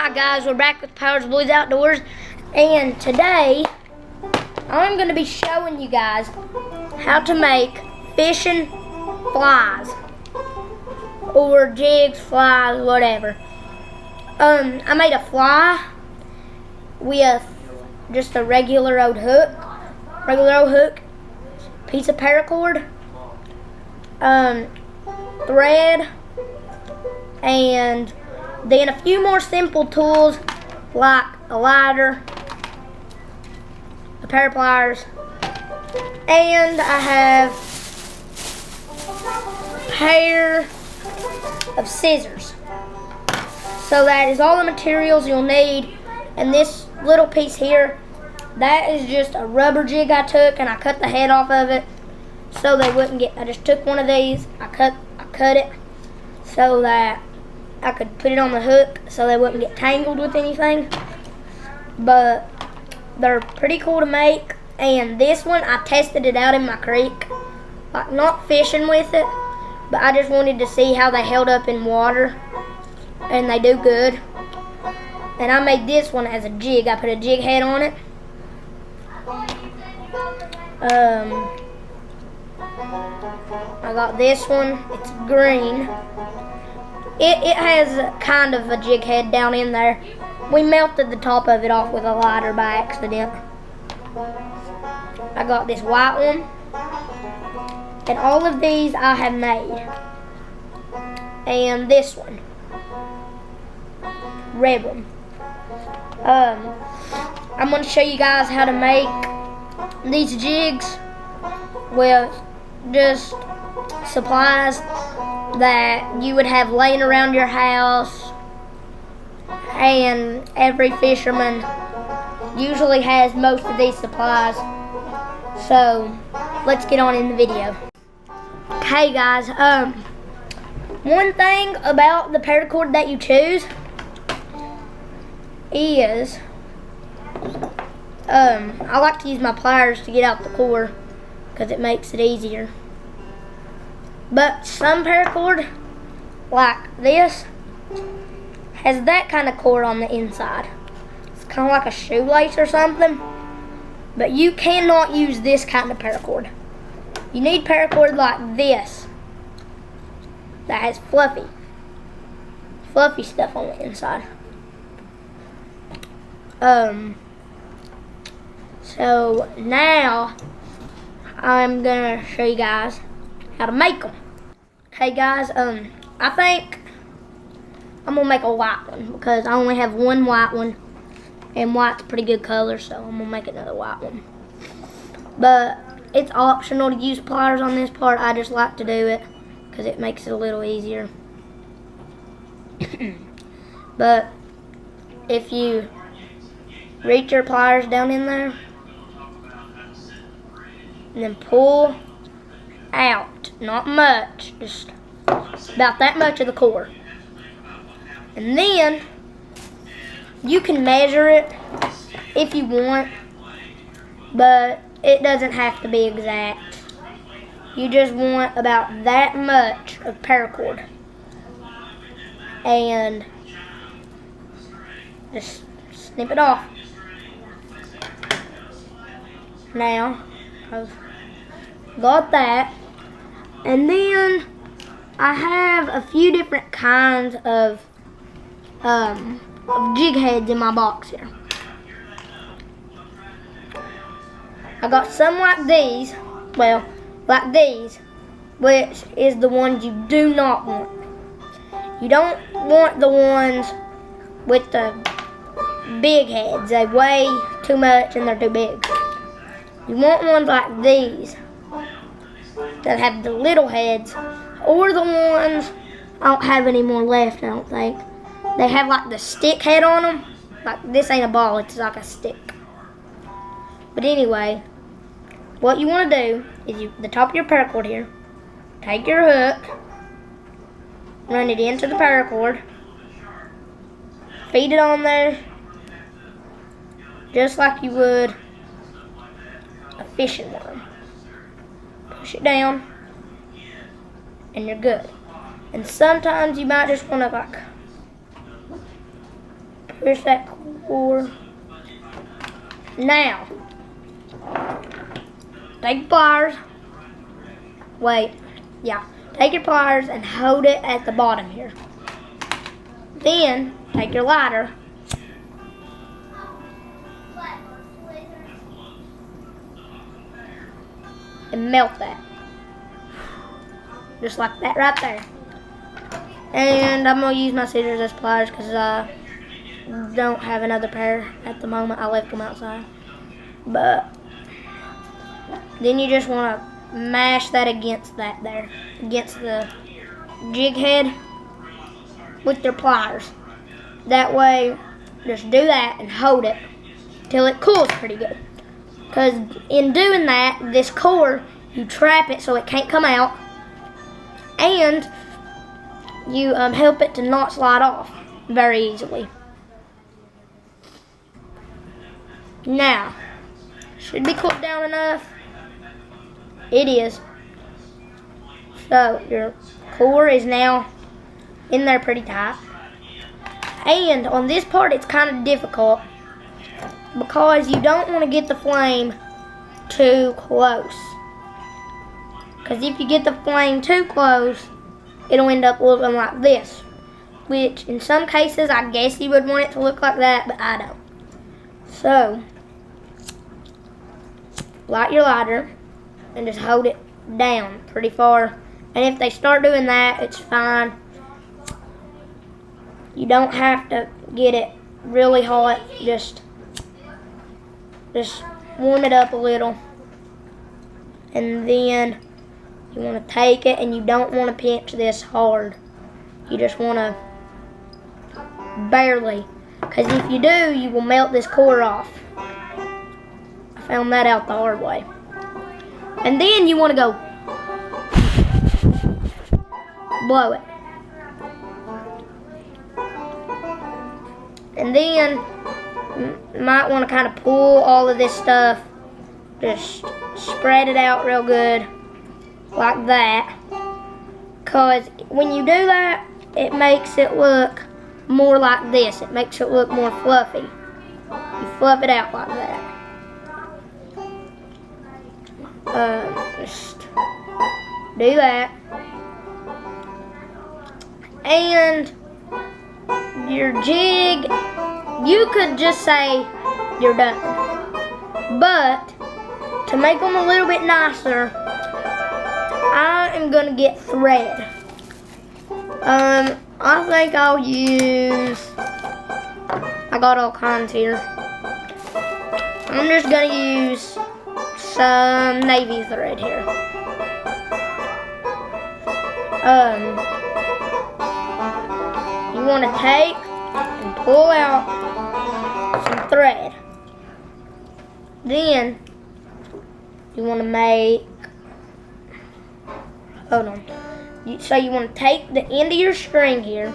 Hi guys, we're back with Powers Blues Outdoors, and today I'm going to be showing you guys how to make fishing flies or jigs, flies, whatever. I made a fly with just a regular old hook, piece of paracord, thread, and then a few more simple tools like a lighter, a pair of pliers, and I have a pair of scissors. So that is all the materials you'll need. And this little piece here, that is just a rubber jig I took and I cut the head off of it so they wouldn't get, I just took one of these, I cut it so that I could put it on the hook so they wouldn't get tangled with anything. But they're pretty cool to make. And this one, I tested it out in my creek. Like, not fishing with it, but I just wanted to see how they held up in water. And they do good. And I made this one as a jig. I put a jig head on it. I got this one. It's green. It has kind of a jig head down in there. We melted the top of it off with a lighter by accident. I got this white one. And all of these I have made. And this one. Red one. I'm going to show you guys how to make these jigs with just supplies that you would have laying around your house, and every fisherman usually has most of these supplies. So let's get on in the video. Okay guys, one thing about the paracord that you choose is I like to use my pliers to get out the core because it makes it easier. But some paracord, like this, has that kind of cord on the inside. It's kind of like a shoelace or something. But you cannot use this kind of paracord. You need paracord like this that has fluffy stuff on the inside. So now I'm gonna show you guys how to make them. Okay guys, I think I'm gonna make a white one because I only have one white one, and white's a pretty good color, so I'm gonna make another white one. But it's optional to use pliers on this part. I just like to do it because it makes it a little easier. But if you reach your pliers down in there and then pull out, not much, just about that much of the core, and then you can measure it if you want, but it doesn't have to be exact. You just want about that much of paracord, and just snip it off. Now I've got that, and then I have a few different kinds of jig heads in my box here. I got some like these, well, like these, which is the ones you do not want. You don't want the ones with the big heads. They weigh too much and they're too big. You want ones like these that have the little heads, or the ones, I don't have any more left, I don't think. They have like the stick head on them. Like, this ain't a ball, it's like a stick. But anyway, what you want to do is the top of your paracord here, take your hook, run it into the paracord, feed it on there, just like you would a fishing worm. Push it down, and you're good. And sometimes you might just want to like push that cord. Now, take pliers. Take your pliers and hold it at the bottom here. Then, take your lighter. And melt that. Just like that right there. And I'm going to use my scissors as pliers because I don't have another pair at the moment. I left them outside. But then you just want to mash that against that there. Against the jig head with your pliers. That way, just do that and hold it till it cools pretty good. Because in doing that, this cord, you trap it so it can't come out. And you help it to not slide off very easily. Now, should be cooled down enough. It is. So your core is now in there pretty tight. And on this part it's kind of difficult because you don't want to get the flame too close. Because if you get the flame too close, it'll end up looking like this. Which in some cases I guess you would want it to look like that, but I don't. So, light your lighter and just hold it down pretty far. And if they start doing that, it's fine. You don't have to get it really hot. Just warm it up a little. And then you want to take it, and you don't want to pinch this hard. You just want to barely. Because if you do, you will melt this core off. I found that out the hard way. And then you want to go blow it. And then you might want to kind of pull all of this stuff. Just spread it out real good. Like that. Because when you do that, it makes it look more like this. It makes it look more fluffy. You fluff it out like that. Just do that. And your jig, you could just say you're done. But to make them a little bit nicer, I am going to get thread. I think I'll use, I got all kinds here. I'm just going to use some navy thread here. You want to take and pull out some thread. Then you want to make, hold on. So you want to take the end of your string here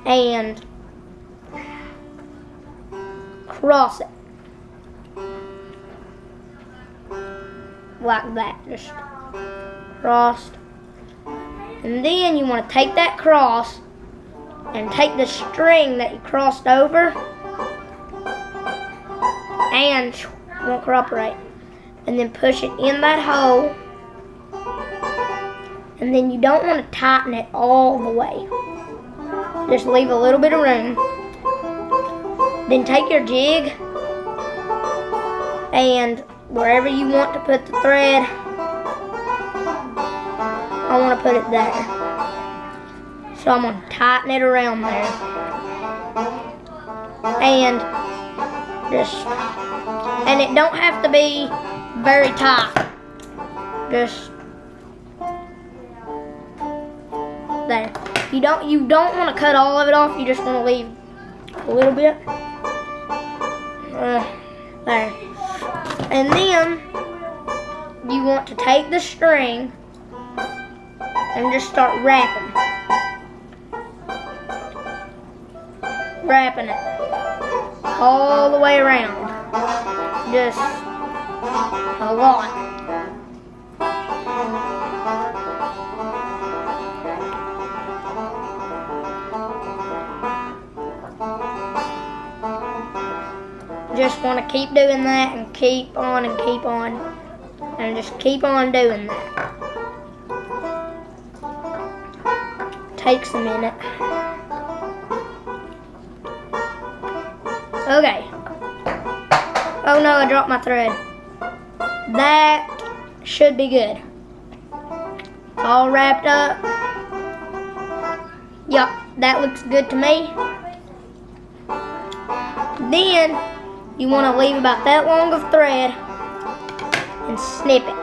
and cross it. Like that, just crossed. And then you want to take that cross and take the string that you crossed over and won't cooperate. And then push it in that hole. And then you don't want to tighten it all the way. Just leave a little bit of room. Then take your jig and wherever you want to put the thread, I want to put it there. So I'm going to tighten it around there. And it don't have to be very tight. Just there. You don't want to cut all of it off. You just want to leave a little bit. There. And then you want to take the string and just start wrapping it all the way around. Just a lot. just want to keep doing that and keep on and keep on. And just keep on doing that. Takes a minute. Okay. Oh no, I dropped my thread. That should be good. All wrapped up. Yup, that looks good to me. Then you want to leave about that long of thread and snip it.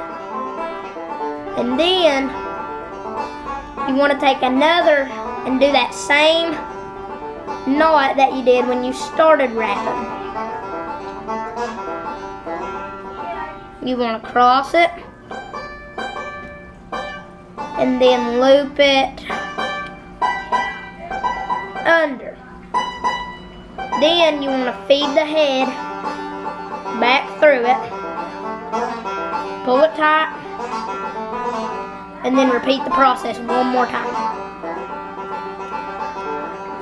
And then you want to take another and do that same knot that you did when you started wrapping. You want to cross it and then loop it under. Then you want to feed the head back through it, pull it tight, and then repeat the process one more time.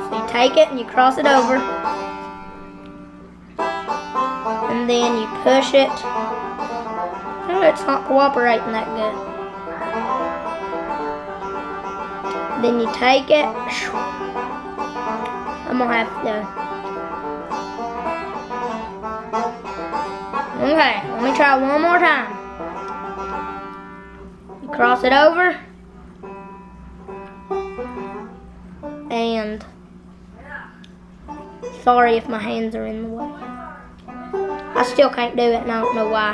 So you take it and you cross it over, and then you push it. Oh, it's not cooperating that good. Then you take it. I'm gonna have to. Okay, let me try one more time. You cross it over. And sorry if my hands are in the way. I still can't do it and I don't know why.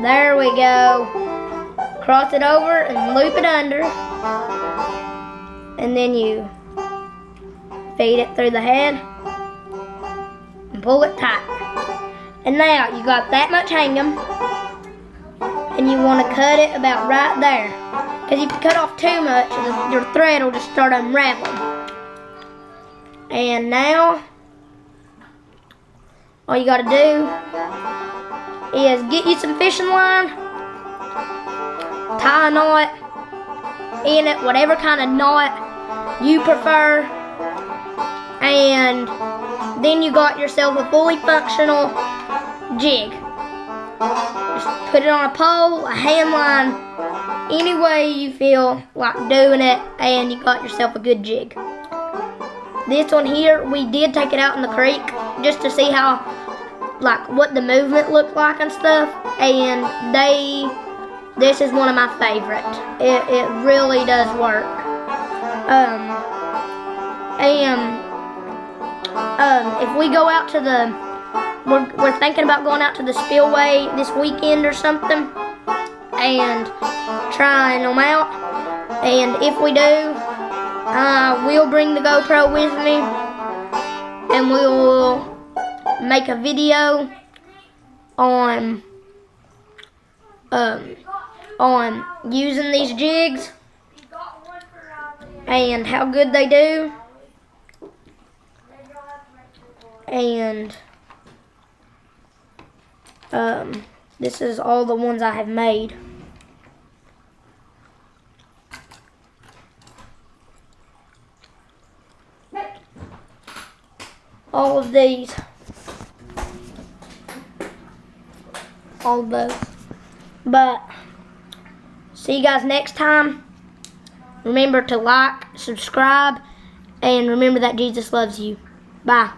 There we go. Cross it over and loop it under. And then you feed it through the head. Pull it tight. And now you got that much hanging, and you want to cut it about right there, because if you cut off too much, your thread will just start unraveling. And now all you got to do is get you some fishing line, tie a knot in it, whatever kind of knot you prefer, and then you got yourself a fully functional jig. Just put it on a pole, a hand line, any way you feel like doing it, and you got yourself a good jig. This one here, we did take it out in the creek just to see how, like, what the movement looked like and stuff, and this is one of my favorites. It really does work. If we go out to we're thinking about going out to the spillway this weekend or something and trying them out. And if we do, we'll bring the GoPro with me and we'll make a video on using these jigs and how good they do. And this is all the ones I have made. All of these. All of those. But see you guys next time. Remember to like, subscribe, and remember that Jesus loves you. Bye.